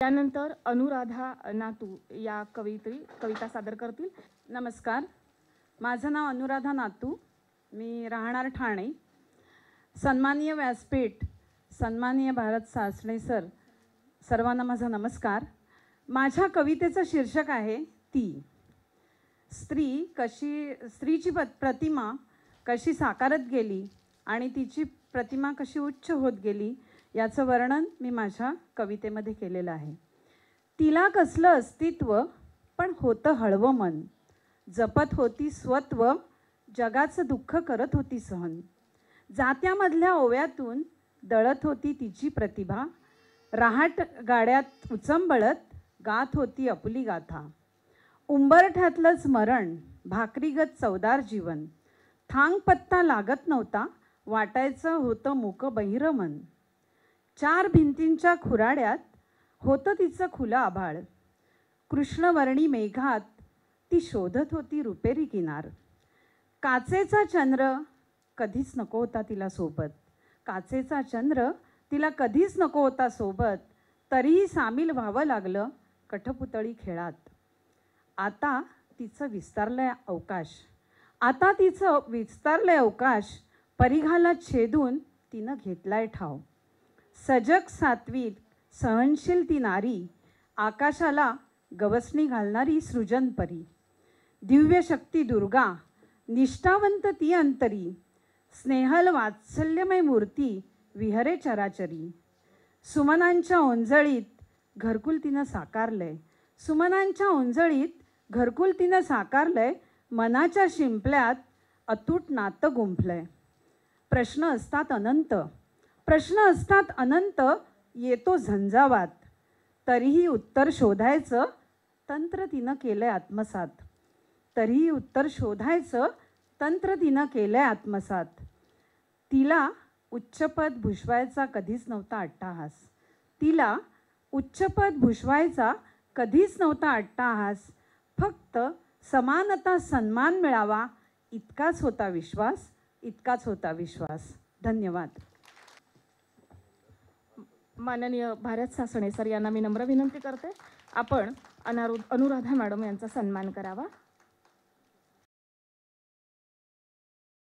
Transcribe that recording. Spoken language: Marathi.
त्यानंतर अनुराधा नातू या कविता सादर करतील। नमस्कार, माझं नाव अनुराधा नातू, मी राहणार ठाणे। सन्माननीय व्यासपीठ, सन्माननीय भारत सासणे सर, सर्वांना माझा नमस्कार। माझ्या कवितेचं शीर्षक आहे ती। स्त्रीची प्रतिमा कशी साकारत गेली आणि तिची प्रतिमा कशी उच्च होत गेली याचं वर्णन मी माझ्या कवितेमध्ये केलेलं आहे। तिला कसलं अस्तित्व पण होतं हळवं मन, जपत होती स्वत्व, जगाचं दुःख करत होती सहन। जात्यामधल्या ओव्यातून दळत होती तिची प्रतिभा, रहाट गाड्यात उचंबळत गात होती आपली गाथा। उंबरठ्यातलं स्मरण, भाकरीगत चवदार जीवन, थांग पत्ता लागत नव्हता, वाटायचं होतं मूक बहिरं मन। चार भिंतींच्या खुराड्यात होतं तिचं खुलं आभाळ, कृष्णवर्णी मेघात ती शोधत होती रुपेरी किनार। काचेचा चंद्र कधीच नको होता तिला सोबत, काचेचा चंद्र तिला कधीच नको होता सोबत, तरीही सामील व्हावं लागलं कठपुतळी खेळात। आता तिचं विस्तारलंय अवकाश, परिघाला छेदून तिनं घेतलाय ठाव। सजग सात्विक सहनशील ती नारी, आकाशाला गवसणी घालणारी सृजन परी। दिव्य शक्ती दुर्गा, निष्ठावंत ती अंतरी, स्नेहल वात्सल्यमय मूर्ती विहरे चराचरी। सुमनांच्या ओंजळीत घरकुल तिनं साकारलंय, मनाच्या शिंपल्यात अतूट नातं गुंफलंय। प्रश्न असतात अनंत, येतो झंझावात, तरीही उत्तर शोधायचं तंत्र तिनं केलंय आत्मसात। तिला उच्चपद भूषवायचा कधीच नव्हता अट्टाहास, फक्त समानता सन्मान मिळावा इतकाच होता विश्वास। धन्यवाद। माननीय भारत सासणे सर यांना मी नम्र विनंती करते, आपण अनुराधा मॅडम यांचा सन्मान करावा।